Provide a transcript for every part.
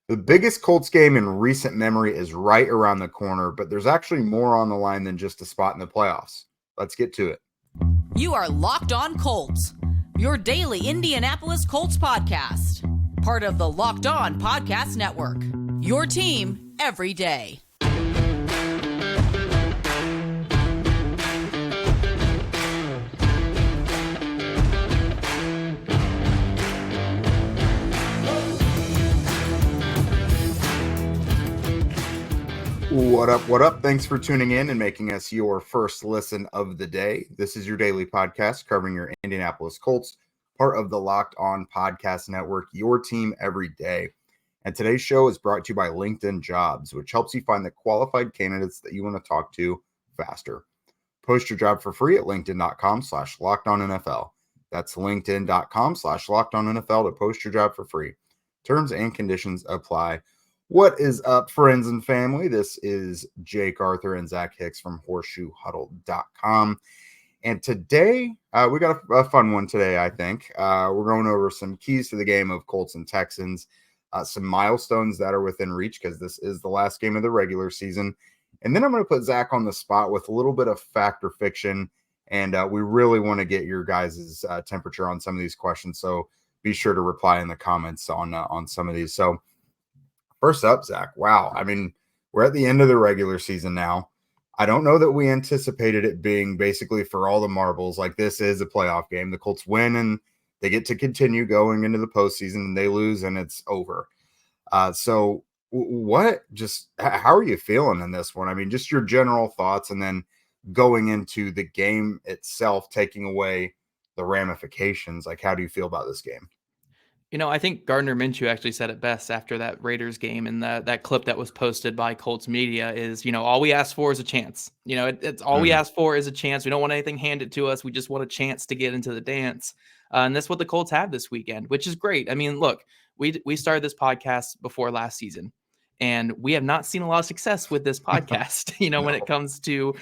The biggest Colts game in recent memory is right around the corner, but there's actually more on the line than just a spot in the playoffs. Let's get to it. You are Locked On Colts, your daily Indianapolis Colts podcast. Part of the Locked On Podcast Network, your team every day. What up? What up? Thanks for tuning in and making us your first listen of the day. This is your daily podcast covering your Indianapolis Colts, part of the Locked On Podcast Network, your team every day. And today's show is brought to you by LinkedIn Jobs, which helps you find the qualified candidates that you want to talk to faster. Post your job for free at linkedin.com/lockedonnfl. That's linkedin.com/lockedonnfl to post your job for free. Terms and conditions apply. What is up, friends and family? This is Jake Arthur and Zach Hicks from horseshoehuddle.com. And today, we got a fun one today, I think. We're going over some keys to the game of Colts and Texans, some milestones that are within reach because this is the last game of the regular season. And then I'm going to put Zach on the spot with a little bit of fact or fiction. And we really want to get your guys' temperature on some of these questions. So be sure to reply in the comments on some of these. So first up, Zach, wow. I mean, we're at the end of the regular season now. I don't know that we anticipated it being basically for all the marbles. Like, this is a playoff game. The Colts win and they get to continue going into the postseason, and they lose and it's over. So how are you feeling in this one? I mean, just your general thoughts, and then going into the game itself, taking away the ramifications. Like, how do you feel about this game? You know, I think Gardner Minshew actually said it best after that Raiders game, and that clip that was posted by Colts media is, all we ask for is a chance. It's all we ask for is a chance. We don't want anything handed to us. We just want a chance to get into the dance. And that's what the Colts had this weekend, which is great. I mean, look, we started this podcast before last season, and we have not seen a lot of success with this podcast, No. when it comes to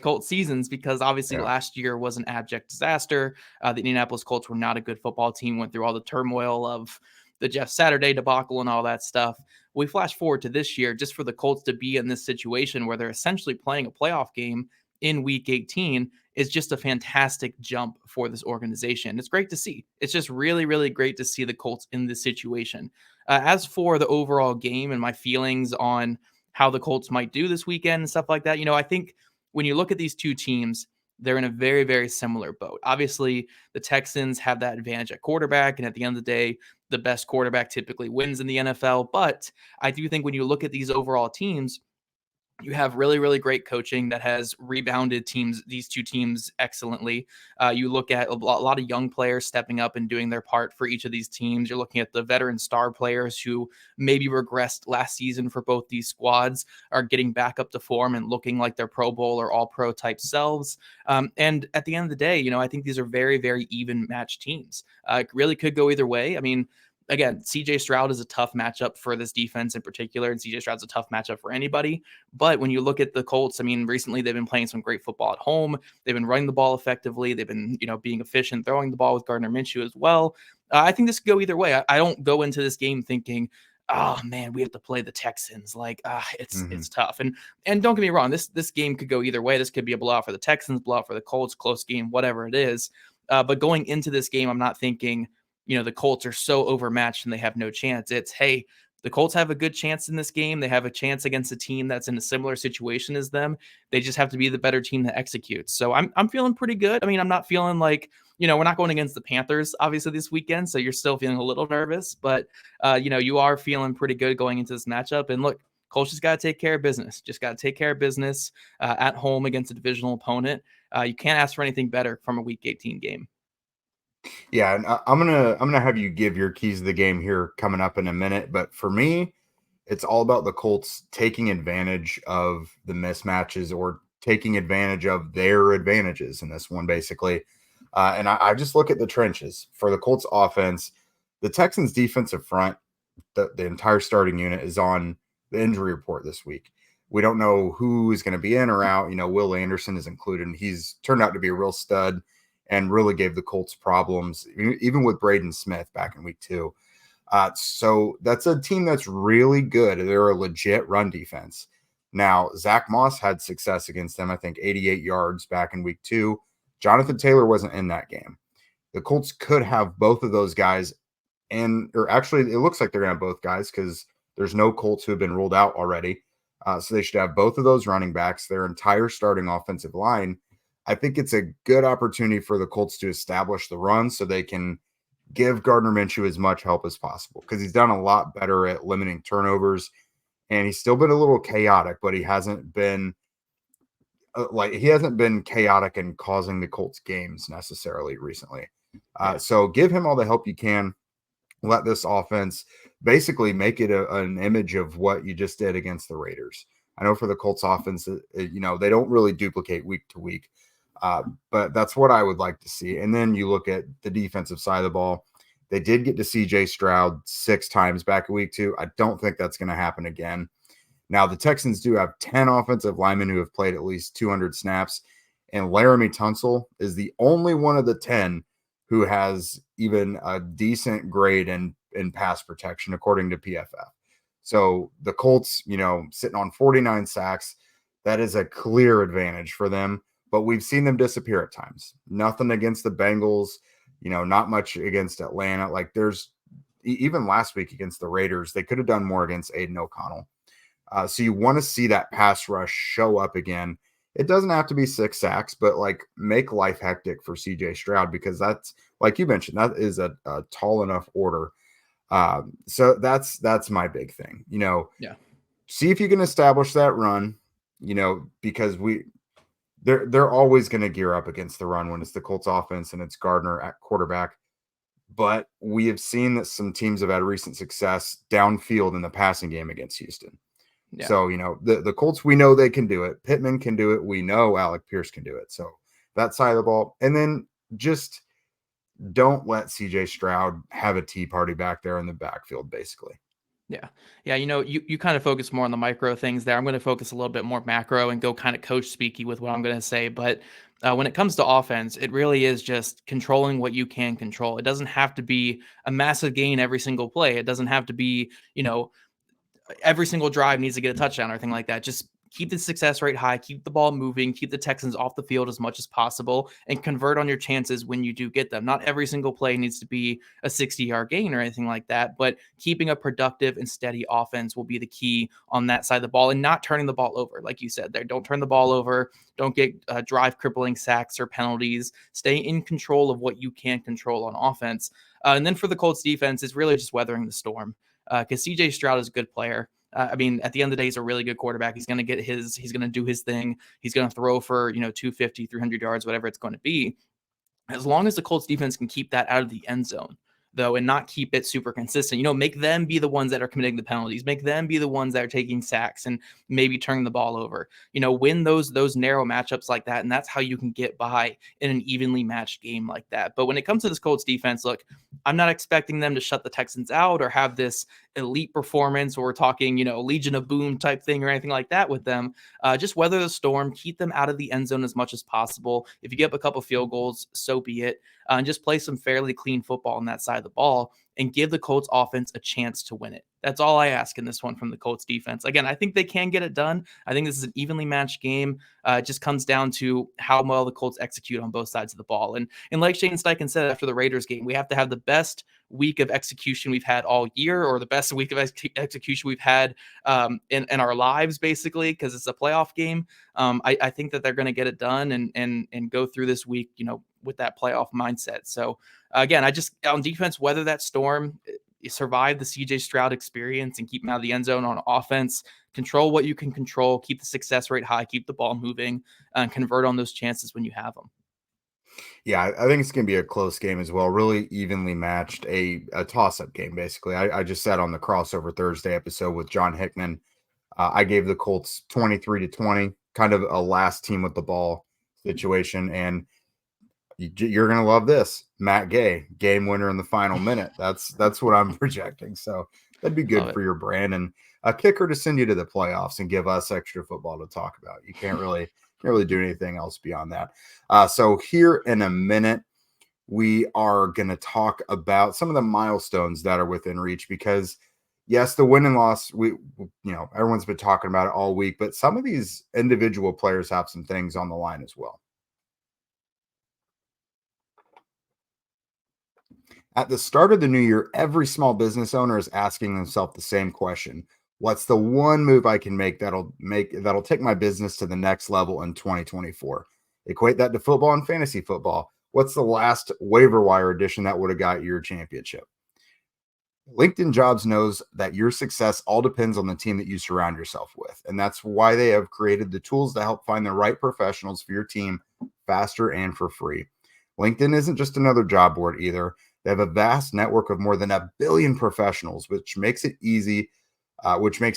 Colt seasons, because obviously last year was an abject disaster. The Indianapolis Colts were not a good football team, went through all the turmoil of the Jeff Saturday debacle and all that stuff. We flash forward to this year, just for the Colts to be in this situation where they're essentially playing a playoff game in week 18 is just a fantastic jump for this organization. It's great to see. It's just really, really great to see the Colts in this situation. As for the overall game and my feelings on how the Colts might do this weekend and stuff like that, I think when you look at these two teams, they're in a very, very similar boat. Obviously, the Texans have that advantage at quarterback, and at the end of the day, the best quarterback typically wins in the NFL. But I do think when you look at these overall teams, you have really, really great coaching that has rebounded these two teams excellently. You look at a lot of young players stepping up and doing their part for each of these teams. You're looking at the veteran star players who maybe regressed last season for both these squads are getting back up to form and looking like their Pro Bowl or All-Pro type selves. And at the end of the day, I think these are very, very even matched teams. It really could go either way. I mean, again, CJ Stroud is a tough matchup for this defense in particular, and CJ Stroud's a tough matchup for anybody. But when you look at the Colts, I mean, recently they've been playing some great football at home. They've been running the ball effectively. They've been, being efficient, throwing the ball with Gardner Minshew as well. I think this could go either way. I don't go into this game thinking, oh man, we have to play the Texans. Like, it's tough. And don't get me wrong, this game could go either way. This could be a blowout for the Texans, blowout for the Colts, close game, whatever it is. But going into this game, I'm not thinking, the Colts are so overmatched and they have no chance. It's, hey, the Colts have a good chance in this game. They have a chance against a team that's in a similar situation as them. They just have to be the better team that executes. So I'm feeling pretty good. I mean, I'm not feeling like, we're not going against the Panthers, obviously, this weekend. So you're still feeling a little nervous, but, you are feeling pretty good going into this matchup. And look, Colts just got to take care of business. Just got to take care of business at home against a divisional opponent. You can't ask for anything better from a Week 18 game. Yeah, and I'm gonna have you give your keys to the game here coming up in a minute. But for me, it's all about the Colts taking advantage of the mismatches or taking advantage of their advantages in this one, basically. And I just look at the trenches for the Colts offense. The Texans defensive front, the entire starting unit is on the injury report this week. We don't know who is going to be in or out. Will Anderson is included, and he's turned out to be a real stud and really gave the Colts problems, even with Braden Smith back in week 2. So that's a team that's really good. They're a legit run defense. Now, Zach Moss had success against them, I think 88 yards back in week 2. Jonathan Taylor wasn't in that game. The Colts could have both of those guys, or actually, it looks like they're going to have both guys because there's no Colts who have been ruled out already. So they should have both of those running backs, their entire starting offensive line. I think it's a good opportunity for the Colts to establish the run so they can give Gardner Minshew as much help as possible because he's done a lot better at limiting turnovers, and he's still been a little chaotic, but he hasn't been chaotic and causing the Colts games necessarily recently. So give him all the help you can. Let this offense basically make it an image of what you just did against the Raiders. I know for the Colts offense, they don't really duplicate week to week, but that's what I would like to see. And then you look at the defensive side of the ball. They did get to C.J. Stroud 6 times back in week 2. I don't think that's going to happen again. Now, the Texans do have 10 offensive linemen who have played at least 200 snaps, and Laramie Tunsil is the only one of the 10 who has even a decent grade in pass protection, according to PFF. So the Colts, sitting on 49 sacks, that is a clear advantage for them, but we've seen them disappear at times. Nothing against the Bengals, not much against Atlanta. Like there's even last week against the Raiders, they could have done more against Aiden O'Connell. So you want to see that pass rush show up again. It doesn't have to be 6 sacks, but make life hectic for CJ Stroud because that's, like you mentioned, that is a tall enough order. So that's my big thing. See if you can establish that run. Because they're always going to gear up against the run when it's the Colts offense and it's Gardner at quarterback. But we have seen that some teams have had recent success downfield in the passing game against Houston. Yeah. So, the Colts, we know they can do it. Pittman can do it. We know Alec Pierce can do it. So that side of the ball. And then just don't let CJ Stroud have a tea party back there in the backfield, basically. Yeah. Yeah. You kind of focus more on the micro things there. I'm going to focus a little bit more macro and go kind of coach speaky with what I'm going to say. But when it comes to offense, it really is just controlling what you can control. It doesn't have to be a massive gain every single play. It doesn't have to be, every single drive needs to get a touchdown or anything like that. Just keep the success rate high, keep the ball moving, keep the Texans off the field as much as possible, and convert on your chances when you do get them. Not every single play needs to be a 60-yard gain or anything like that, but keeping a productive and steady offense will be the key on that side of the ball and not turning the ball over. Like you said there, don't turn the ball over. Don't get drive crippling sacks or penalties. Stay in control of what you can control on offense. And then for the Colts defense, it's really just weathering the storm. Because CJ Stroud is a good player. At the end of the day, he's a really good quarterback. He's going to do his thing. He's going to throw for, 250, 300 yards, whatever it's going to be. As long as the Colts defense can keep that out of the end zone, though, and not keep it super consistent, make them be the ones that are committing the penalties, make them be the ones that are taking sacks and maybe turning the ball over, win those narrow matchups like that. And that's how you can get by in an evenly matched game like that. But when it comes to this Colts defense, look, I'm not expecting them to shut the Texans out or have this elite performance where we're talking, Legion of Boom type thing or anything like that with them. Just weather the storm, keep them out of the end zone as much as possible. If you get up a couple field goals, so be it. And just play some fairly clean football on that side of the ball and give the Colts offense a chance to win it. That's all I ask in this one from the Colts defense. Again, I think they can get it done. I think this is an evenly matched game. It just comes down to how well the Colts execute on both sides of the ball. And like Shane Steichen said after the Raiders game, we have to have the best week of execution we've had all year, or the best week of execution we've had in our lives, basically, because it's a playoff game. I think that they're going to get it done and go through this week, with that playoff mindset. So again, I just on defense, weather that storm, survive the CJ Stroud experience and keep him out of the end zone. On offense, control what you can control, keep the success rate high, keep the ball moving, and convert on those chances when you have them. Yeah, I think it's going to be a close game as well. Really evenly matched, a toss-up game, basically. I just said on the Crossover Thursday episode with John Hickman, I gave the Colts 23-20, kind of a last team with the ball situation. And you're going to love this. Matt Gay, game winner in the final minute. That's what I'm projecting. So that'd be good for your brand and a kicker to send you to the playoffs and give us extra football to talk about. You can't really do anything else beyond that. So here in a minute, we are going to talk about some of the milestones that are within reach because, yes, the win and loss, everyone's been talking about it all week, but some of these individual players have some things on the line as well. At the start of the new year, every small business owner is asking themselves the same question. What's the one move I can make that'll take my business to the next level in 2024? Equate that to football and fantasy football. What's the last waiver wire addition that would have got your championship? LinkedIn Jobs knows that your success all depends on the team that you surround yourself with. And that's why they have created the tools to help find the right professionals for your team faster and for free. LinkedIn isn't just another job board either. They have a vast network of more than 1 billion professionals, which makes it a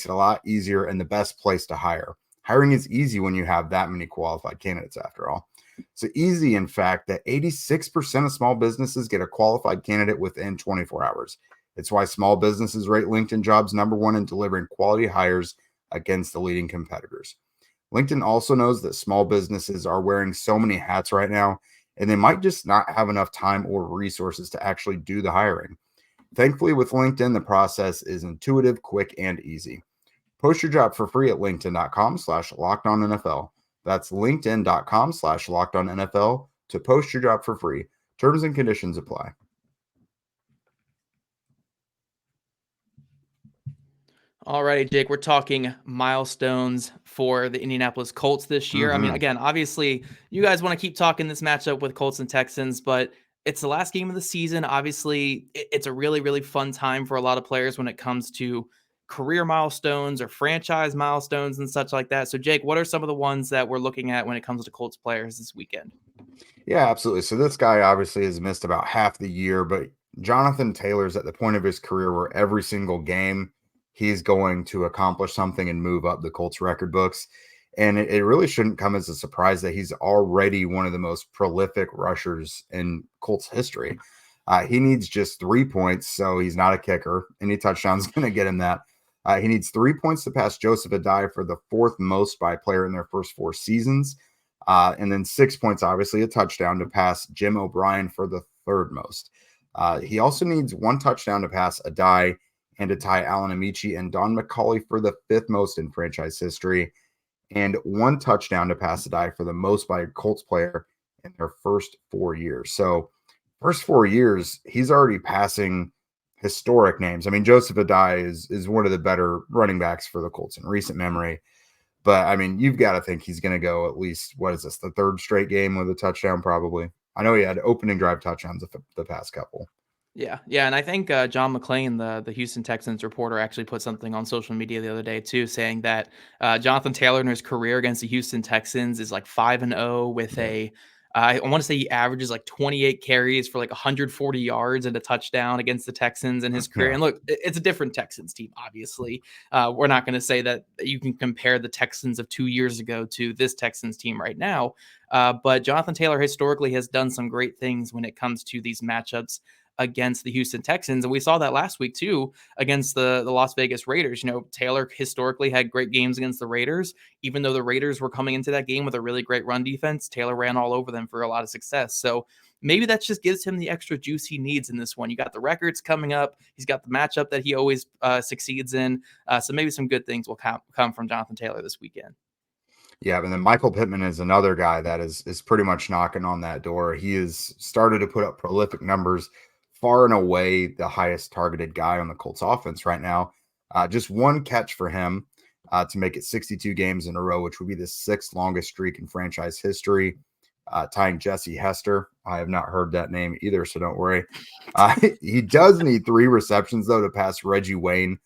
lot easier and the best place to hire. Hiring is easy when you have that many qualified candidates, after all. So easy, in fact, that 86% of small businesses get a qualified candidate within 24 hours. It's why small businesses rate LinkedIn Jobs number one in delivering quality hires against the leading competitors. LinkedIn also knows that small businesses are wearing so many hats right now, and they might just not have enough time or resources to actually do the hiring. Thankfully, with LinkedIn, the process is intuitive, quick, and easy. Post your job for free at linkedin.com/lockedonnfl. That's linkedin.com/lockedonnfl to post your job for free. Terms and conditions apply. All righty, Jake, we're talking milestones for the Indianapolis Colts this year. I mean, again, obviously, you guys want to keep talking this matchup with Colts and Texans, but it's the last game of the season. Obviously, it's a really, really fun time for a lot of players when it comes to career milestones or franchise milestones and such like that. So, Jake, what are some of the ones that we're looking at when it comes to Colts players this weekend? Yeah, absolutely. So this guy obviously has missed about half the year, but Jonathan Taylor's at the point of his career where every single game he's going to accomplish something and move up the Colts record books. And it really shouldn't come as a surprise that he's already one of the most prolific rushers in Colts history. He needs just 3 points, so he's not a kicker. Any touchdown's going to get him that. He needs 3 points to pass Joseph Adai for the 4th most by a player in their first 4 seasons. And then 6 points, obviously a touchdown to pass Jim O'Brien for the 3rd most. He also needs 1 touchdown to pass Adai and to tie Alan Amici and Don McCauley for the 5th most in franchise history, and 1 touchdown to pass Adai for the most by a Colts player in their first 4 years. So first 4 years, he's already passing historic names. I mean, Joseph Adai is one of the better running backs for the Colts in recent memory. But, I mean, you've got to think he's going to go at least, what is this, the 3rd straight game with a touchdown probably. I know he had opening drive touchdowns the past couple. Yeah. And I think John McClain, the Houston Texans reporter, actually put something on social media the other day too, saying that Jonathan Taylor in his career against the Houston Texans is like 5-0 with I want to say he averages like 28 carries for like 140 yards and a touchdown against the Texans in his career. Yeah. And look, it's a different Texans team, obviously. We're not going to say that you can compare the Texans of 2 years ago to this Texans team right now. But Jonathan Taylor historically has done some great things when it comes to these matchups against the Houston Texans. And we saw that last week too, against the Las Vegas Raiders. You know, Taylor historically had great games against the Raiders. Even though the Raiders were coming into that game with a really great run defense, Taylor ran all over them for a lot of success. So maybe that just gives him the extra juice he needs in this one. You got the records coming up. He's got the matchup that he always succeeds in. So maybe some good things will come from Jonathan Taylor this weekend. Yeah, and then Michael Pittman is another guy that is pretty much knocking on that door. He has started to put up prolific numbers, far and away the highest targeted guy on the Colts offense right now. Just 1 catch for him to make it 62 games in a row, which would be the 6th longest streak in franchise history, tying Jesse Hester. I have not heard that name either, so don't worry. He does need 3 receptions, though, to pass Reggie Wayne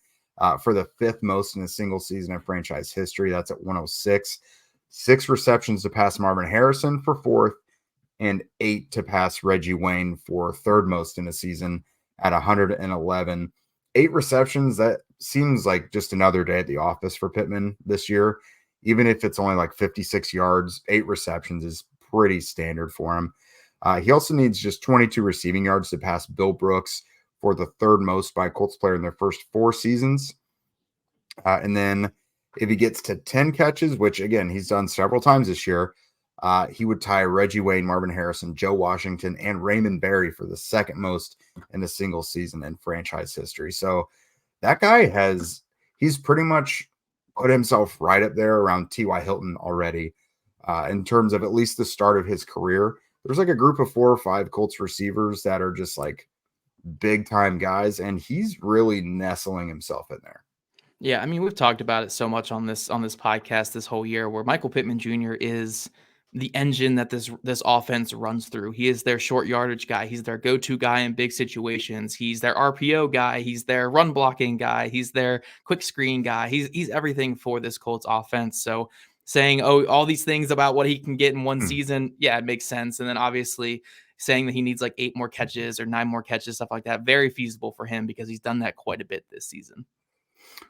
for the 5th most in a single season in franchise history. That's at 106. 6 receptions to pass Marvin Harrison for 4th, and 8 to pass Reggie Wayne for 3rd most in a season at 111. 8 receptions, that seems like just another day at the office for Pittman this year. Even if it's only like 56 yards, 8 receptions is pretty standard for him. He also needs just 22 receiving yards to pass Bill Brooks for the 3rd most by a Colts player in their first 4 seasons. And then if he gets to 10 catches, which again, he's done several times this year, He would tie Reggie Wayne, Marvin Harrison, Joe Washington, and Raymond Berry for the second most in a single season in franchise history. So that guy he's pretty much put himself right up there around T.Y. Hilton already in terms of at least the start of his career. There's like a group of 4 or 5 Colts receivers that are just like big time guys, and he's really nestling himself in there. Yeah, I mean, we've talked about it so much on this podcast this whole year, where Michael Pittman Jr. is the engine that this offense runs through. He is their short yardage guy. He's their go-to guy in big situations. He's their RPO guy. He's their run blocking guy. He's their quick screen guy. He's everything for this Colts offense. So saying, oh, all these things about what he can get in one season, yeah, it makes sense. And then obviously saying that he needs like 8 more catches or 9 more catches, stuff like that, very feasible for him because he's done that quite a bit this season.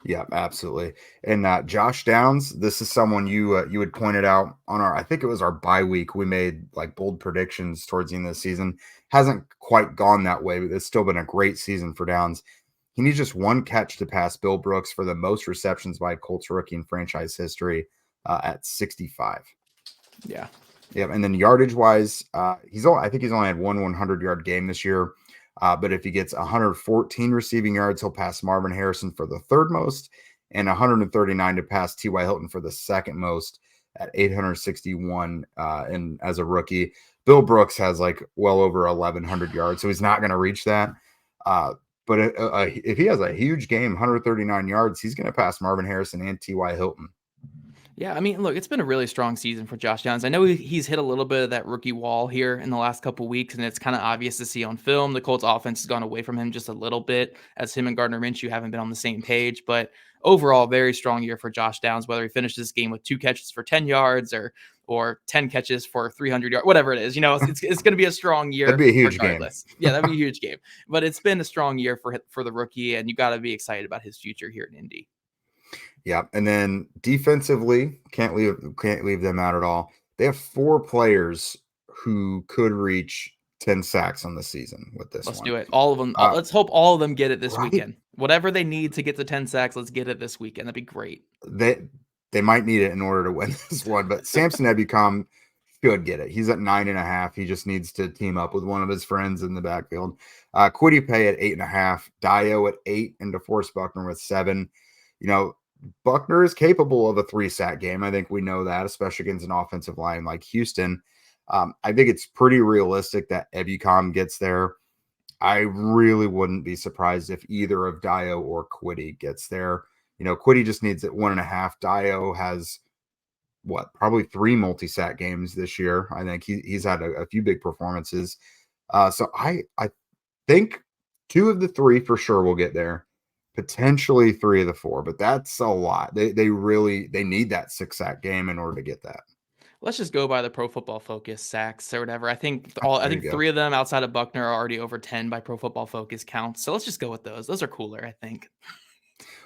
Yeah, absolutely. And Josh Downs, this is someone you had pointed out on I think it was our bye week. We made like bold predictions towards the end of the season. Hasn't quite gone that way, but it's still been a great season for Downs. He needs just 1 catch to pass Bill Brooks for the most receptions by a Colts rookie in franchise history at 65. Yeah. Yeah, and then yardage wise, I think he's only had 1 100-yard game this year. But if he gets 114 receiving yards, he'll pass Marvin Harrison for the 3rd most and 139 to pass T.Y. Hilton for the 2nd most at 861 and as a rookie. Bill Brooks has like well over 1,100 yards, so he's not going to reach that. But if he has a huge game, 139 yards, he's going to pass Marvin Harrison and T.Y. Hilton. Yeah, I mean, look, it's been a really strong season for Josh Downs. I know he's hit a little bit of that rookie wall here in the last couple weeks, and it's kind of obvious to see on film. The Colts offense has gone away from him just a little bit as him and Gardner Minshew haven't been on the same page. But overall, very strong year for Josh Downs, whether he finishes this game with 2 catches for 10 yards or 10 catches for 300 yards, whatever it is. It's going to be a strong year. That'd be a huge regardless. game. Yeah, that'd be a huge game. But it's been a strong year for the rookie, and you got to be excited about his future here in Indy. Yeah, and then defensively, can't leave them out at all. They have 4 players who could reach 10 sacks on the season with this. Let's do it. All of them. Let's hope all of them get it this weekend. Whatever they need to get to 10 sacks, let's get it this weekend. That'd be great. They might need it in order to win this one, but Samson Ebukam should get it. He's at 9.5. He just needs to team up with one of his friends in the backfield. Kwity Paye at 8.5. Dio at 8, and DeForest Buckner with 7. Buckner is capable of a 3-sack game. I think we know that, especially against an offensive line like Houston. I think it's pretty realistic that Ebukam gets there. I really wouldn't be surprised if either of Dio or Kwity gets there. Kwity just needs it 1.5. Dio has probably 3 multi-sack games this year. I think he's had a few big performances. So I think 2 of the 3 for sure will get there. Potentially 3 of the 4, but that's a lot. They need that 6-sack game in order to get that. Let's just go by the Pro Football Focus sacks or whatever. I think 3 of them outside of Buckner are already over 10 by Pro Football Focus counts. So let's just go with those. Those are cooler, I think.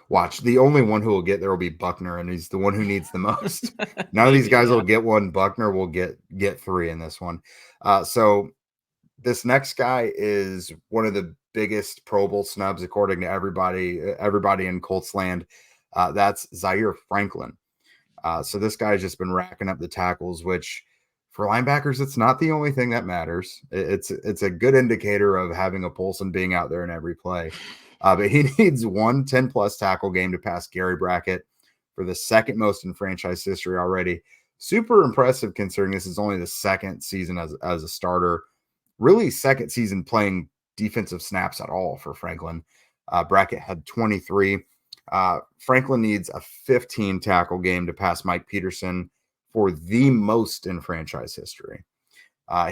Watch, the only one who will get there will be Buckner, and he's the one who needs the most. None of these guys will get one. Buckner will get 3 in this one. So this next guy is one of the biggest Pro Bowl snubs, according to everybody in Colts land. That's Zaire Franklin. So this guy's just been racking up the tackles, which for linebackers, it's not the only thing that matters. It's a good indicator of having a pulse and being out there in every play. But he needs 1 10-plus tackle game to pass Gary Brackett for the 2nd most in franchise history already. Super impressive considering this is only the 2nd season as a starter. Really 2nd season playing defensive snaps at all for Franklin. Brackett had 23. Franklin needs a 15 tackle game to pass Mike Peterson for the most in franchise history.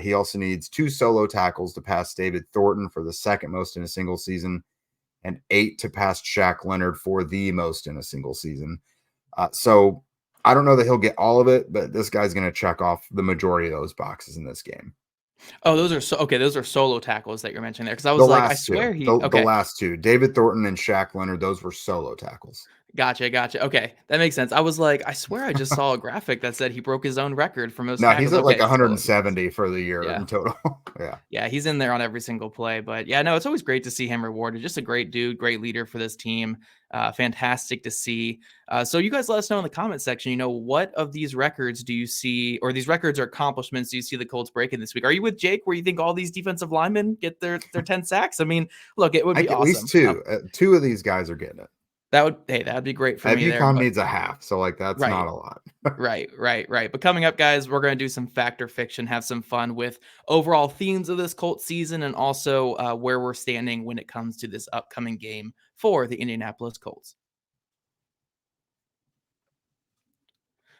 He also needs 2 solo tackles to pass David Thornton for the 2nd most in a single season, and 8 to pass Shaq Leonard for the most in a single season. So I don't know that he'll get all of it, but this guy's going to check off the majority of those boxes in this game. Oh, those are solo tackles that you're mentioning there. Because I was I swear the last 2, David Thornton and Shaq Leonard, those were solo tackles. Gotcha. Okay, that makes sense. I was like, I swear I just saw a graphic that said he broke his own record for most No, he's tackles. at like Okay, so 170 for the year yeah. in total. Yeah. Yeah, he's in there on every single play. But yeah, no, it's always great to see him rewarded. Just a great dude, great leader for this team. Fantastic to see. So you guys let us know in the comment section, what of these records do you see, or these records or accomplishments do you see the Colts breaking this week? Are you with Jake where you think all these defensive linemen get their 10 sacks? I mean, look, it would be At awesome. least two. Two of these guys are getting it. That'd be great for me there. UConn But needs a half, so like that's right. not a lot. Right. But coming up, guys, we're going to do some fact or fiction, have some fun with overall themes of this Colts season, and also where we're standing when it comes to this upcoming game for the Indianapolis Colts.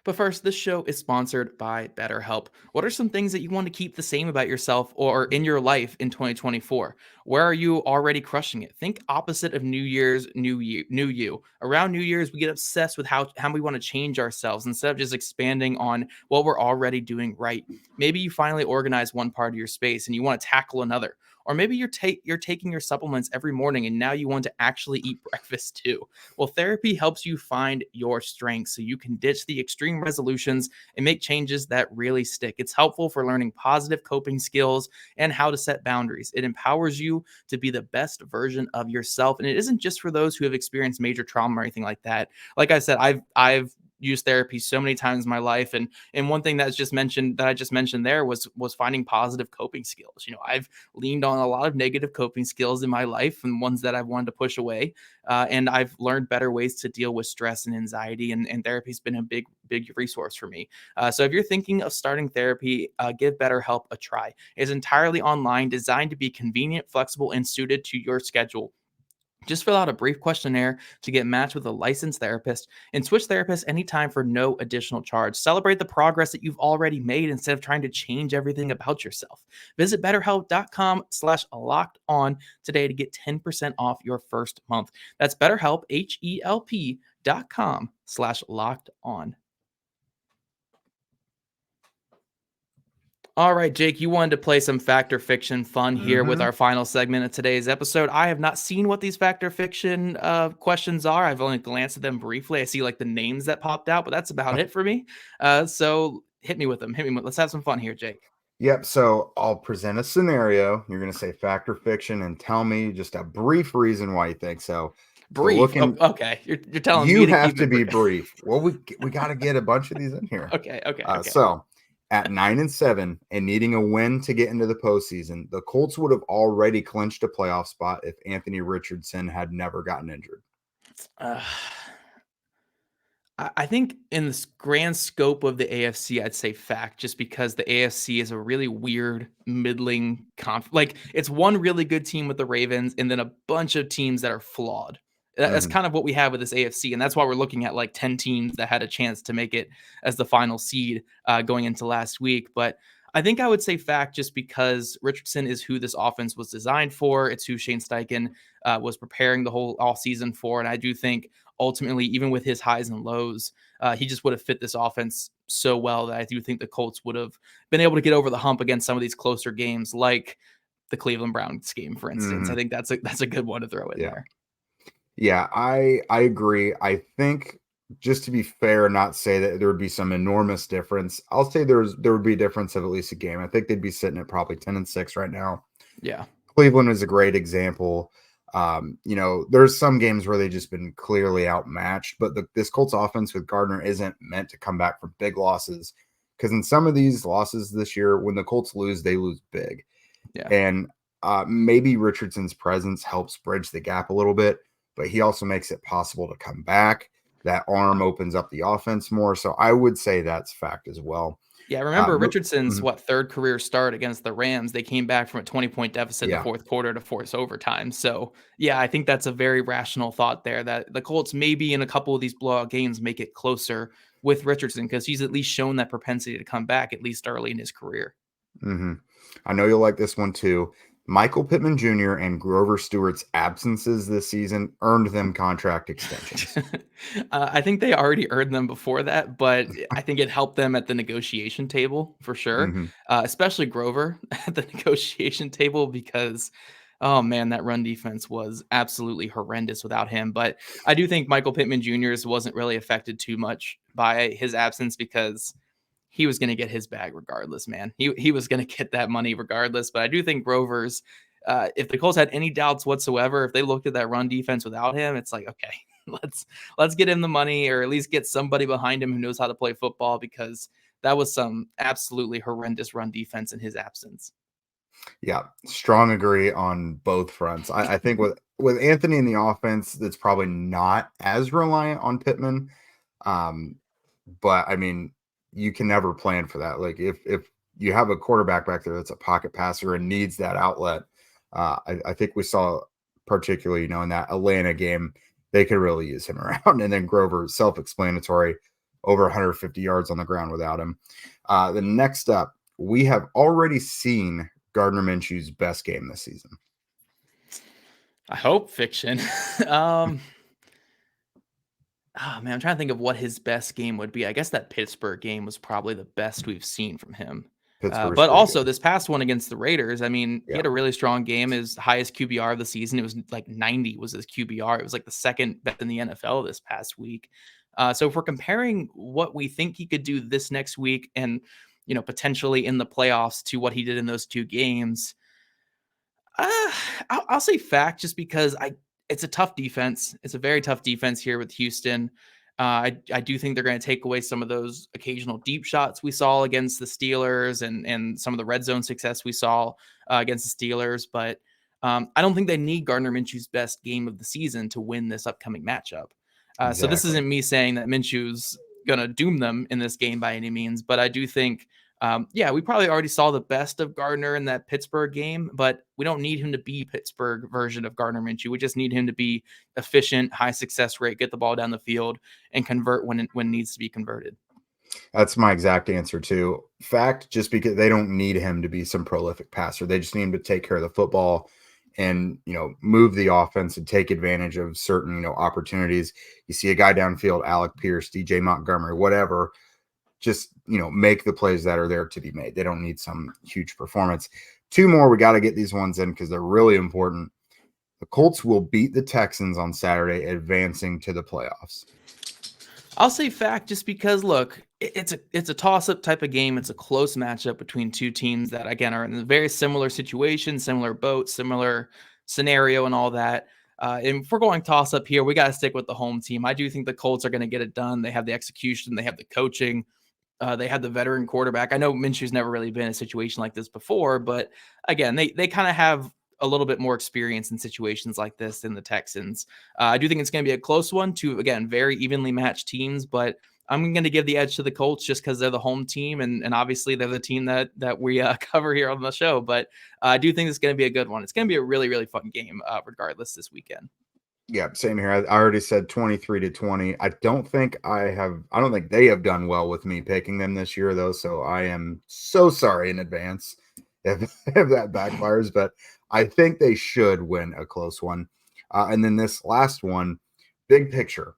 But first, this show is sponsored by BetterHelp. What are some things that you want to keep the same about yourself or in your life in 2024? Where are you already crushing it? Think opposite of New Year's, new you. Around New Year's, we get obsessed with how we want to change ourselves instead of just expanding on what we're already doing right. Maybe you finally organize one part of your space and you want to tackle another. Or maybe you're taking your supplements every morning and now you want to actually eat breakfast too. Well, therapy helps you find your strengths so you can ditch the extreme resolutions and make changes that really stick. It's helpful for learning positive coping skills and how to set boundaries. It empowers you to be the best version of yourself. And it isn't just for those who have experienced major trauma or anything like that. Like I said, I've used therapy so many times in my life, and one thing I just mentioned there was finding positive coping skills. I've leaned on a lot of negative coping skills in my life and ones that I've wanted to push away, and I've learned better ways to deal with stress and anxiety, and therapy's been a big resource for me. So if you're thinking of starting therapy, give BetterHelp a try. It's entirely online, designed to be convenient, flexible, and suited to your schedule. Just fill out a brief questionnaire to get matched with a licensed therapist and switch therapists anytime for no additional charge. Celebrate the progress that you've already made instead of trying to change everything about yourself. Visit betterhelp.com/lockedon today to get 10% off your first month. That's BetterHelp, HELP.com/lockedon. All right, Jake, you wanted to play some fact or fiction fun here with our final segment of today's episode. I have not seen what these fact or fiction questions are. I've only glanced at them briefly. I see like the names that popped out, but that's about it for me. So hit me with them. Let's have some fun here, Jake. Yep. So I'll present a scenario. You're going to say fact or fiction and tell me just a brief reason why you think so. Brief. Okay. You're telling me you to have keep to it be brief. Well, we got to get a bunch of these in here. Okay. So at 9-7 and needing a win to get into the postseason, the Colts would have already clinched a playoff spot if Anthony Richardson had never gotten injured. I think in the grand scope of the AFC, I'd say fact, just because the AFC is a really weird middling like it's one really good team with the Ravens and then a bunch of teams that are flawed. That's kind of what we have with this AFC. And that's why we're looking at like 10 teams that had a chance to make it as the final seed going into last week. But I think I would say fact just because Richardson is who this offense was designed for. It's who Shane Steichen was preparing the whole all season for. And I do think ultimately, even with his highs and lows, he just would have fit this offense so well that I do think the Colts would have been able to get over the hump against some of these closer games, like the Cleveland Browns game, for instance. I think that's a good one to throw in there. Yeah, I agree. I think just to be fair, not say that there would be some enormous difference. I'll say there would be a difference of at least a game. I think they'd be sitting at probably 10-6 right now. Yeah. Cleveland is a great example. There's some games where they've just been clearly outmatched, but this Colts offense with Gardner isn't meant to come back from big losses, because in some of these losses this year, when the Colts lose, they lose big. Yeah. And maybe Richardson's presence helps bridge the gap a little bit, but he also makes it possible to come back. That arm opens up the offense more. So I would say that's fact as well. Yeah, remember Richardson's third career start against the Rams. They came back from a 20-point deficit in the fourth quarter to force overtime. So, yeah, I think that's a very rational thought there that the Colts maybe in a couple of these blowout games make it closer with Richardson because he's at least shown that propensity to come back at least early in his career. I know you'll like this one too. Michael Pittman Jr. and Grover Stewart's absences this season earned them contract extensions. I think they already earned them before that, but I think it helped them at the negotiation table for sure, especially Grover at the negotiation table because Oh man, that run defense was absolutely horrendous without him. But I do think Michael Pittman Jr.'s wasn't really affected too much by his absence because he was going to get his bag regardless, man. He was going to get that money regardless. But I do think Grover's, if the Colts had any doubts whatsoever, if they looked at that run defense without him, it's like, okay, let's get him the money, or at least get somebody behind him who knows how to play football, because that was some absolutely horrendous run defense in his absence. Yeah, strong agree on both fronts. I think with Anthony in the offense, that's probably not as reliant on Pittman. But I mean, you can never plan for that. Like if you have a quarterback back there that's a pocket passer and needs that outlet, I think we saw particularly, in that Atlanta game, they could really use him around. And then Grover, self-explanatory, over 150 yards on the ground without him. The next up, we have already seen Gardner Minshew's best game this season. I hope fiction. Oh man, I'm trying to think of what his best game would be. I guess that Pittsburgh game was probably the best we've seen from him. But also this past one against the Raiders, I mean, he had a really strong game. His highest QBR of the season, it was like 90 was his QBR. It was like the second best in the NFL this past week. So if we're comparing what we think he could do this next week and, potentially in the playoffs to what he did in those two games, I'll say fact, just because it's a tough defense. It's a very tough defense here with Houston. I do think they're going to take away some of those occasional deep shots we saw against the Steelers and some of the red zone success we saw against the Steelers. But I don't think they need Gardner Minshew's best game of the season to win this upcoming matchup. Exactly. So this isn't me saying that Minshew's going to doom them in this game by any means, but I do think, we probably already saw the best of Gardner in that Pittsburgh game, but we don't need him to be Pittsburgh version of Gardner Minshew. We just need him to be efficient, high success rate, get the ball down the field, and convert when it needs to be converted. That's my exact answer too. Fact, just because they don't need him to be some prolific passer. They just need him to take care of the football and, move the offense and take advantage of certain, opportunities. You see a guy downfield, Alec Pierce, DJ Montgomery, whatever, just, make the plays that are there to be made. They don't need some huge performance. Two more, we got to get these ones in because they're really important. The Colts will beat the Texans on Saturday, advancing to the playoffs. I'll say fact, just because, look, it's a toss-up type of game. It's a close matchup between two teams that, again, are in a very similar situation, similar boat, similar scenario and all that. And if we're going toss-up here, we got to stick with the home team. I do think the Colts are going to get it done. They have the execution. They have the coaching. They had the veteran quarterback. I know Minshew's never really been in a situation like this before, but again, they kind of have a little bit more experience in situations like this than the Texans. I do think it's going to be a close one to, again, very evenly matched teams, but I'm going to give the edge to the Colts just because they're the home team, and obviously they're the team that we cover here on the show. But I do think it's going to be a good one. It's going to be a really, really fun game regardless this weekend. Yeah, same here. I already said 23-20. I don't think they have done well with me picking them this year, though. So I am so sorry in advance if that backfires. But I think they should win a close one. And then this last one, big picture.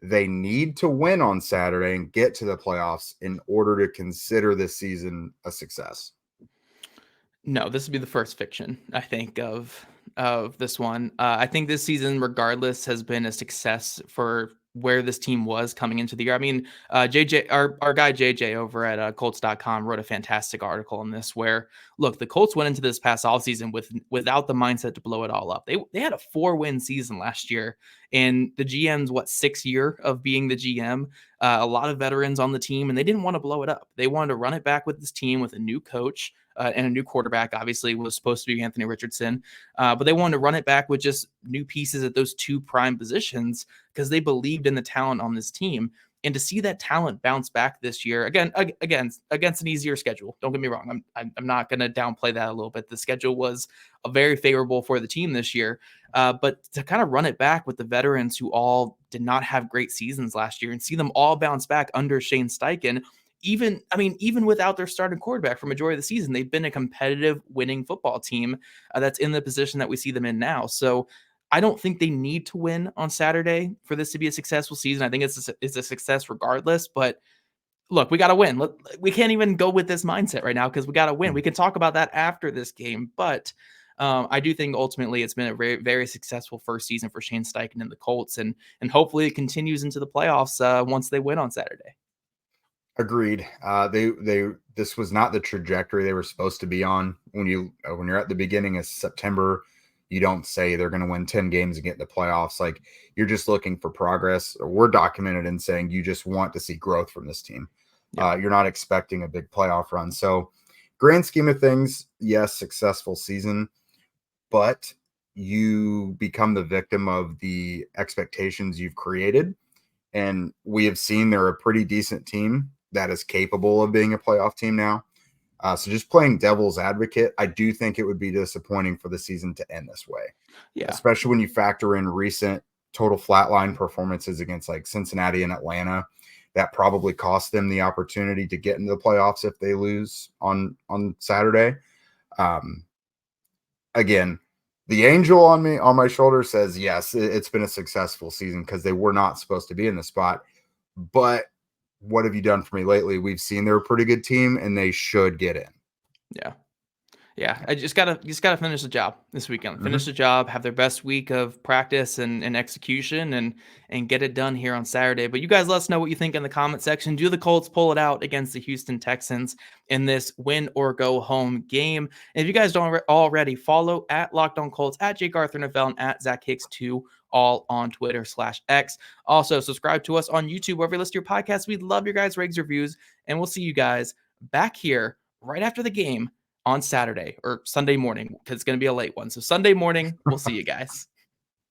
They need to win on Saturday and get to the playoffs in order to consider this season a success. No, this would be the first fiction, I think, of this one. I think this season, regardless, has been a success for where this team was coming into the year. I mean, JJ, our guy JJ over at Colts.com wrote a fantastic article on this where, look, the Colts went into this past offseason without the mindset to blow it all up. They had a 4-win season last year, and the GM's, 6th year of being the GM, a lot of veterans on the team, and they didn't want to blow it up. They wanted to run it back with this team with a new coach and a new quarterback. Obviously, was supposed to be Anthony Richardson, but they wanted to run it back with just new pieces at those two prime positions because they believed in the talent on this team. And to see that talent bounce back this year, again against an easier schedule. Don't get me wrong. I'm not going to downplay that a little bit. The schedule was very favorable for the team this year, but to kind of run it back with the veterans who all did not have great seasons last year and see them all bounce back under Shane Steichen. Even without their starting quarterback for majority of the season, they've been a competitive winning football team that's in the position that we see them in now. So I don't think they need to win on Saturday for this to be a successful season. I think it's a success regardless, but look, we got to win. We can't even go with this mindset right now because we got to win. We can talk about that after this game, but I do think ultimately it's been a very, very successful first season for Shane Steichen and the Colts, and hopefully it continues into the playoffs once they win on Saturday. Agreed. This was not the trajectory they were supposed to be on. When you're at the beginning of September, you don't say they're going to win 10 games and get in the playoffs. Like, you're just looking for progress. We're documented in saying you just want to see growth from this team. Yeah. You're not expecting a big playoff run. So, grand scheme of things, yes, successful season, but you become the victim of the expectations you've created. And we have seen they're a pretty decent team that is capable of being a playoff team now. So just playing devil's advocate, I do think it would be disappointing for the season to end this way. Yeah. Especially when you factor in recent total flatline performances against like Cincinnati and Atlanta. That probably cost them the opportunity to get into the playoffs if they lose on Saturday. Again, the angel on my shoulder says, yes, it's been a successful season because they were not supposed to be in the spot. But what have you done for me lately? We've seen they're a pretty good team and they should get in. Yeah. Yeah. I just gotta finish the job this weekend. Finish the job, have their best week of practice and execution and get it done here on Saturday. But you guys let us know what you think in the comment section. Do the Colts pull it out against the Houston Texans in this win or go home game? And if you guys don't already, follow at Locked On Colts, at Jake Arthur NFL, and at Zach Hicks 2, all on Twitter/X. Also, subscribe to us on YouTube, wherever you listen to your podcast. We love your guys' Rigs reviews, and we'll see you guys back here right after the game on Saturday or Sunday morning, because it's going to be a late one. So Sunday morning, we'll see you guys.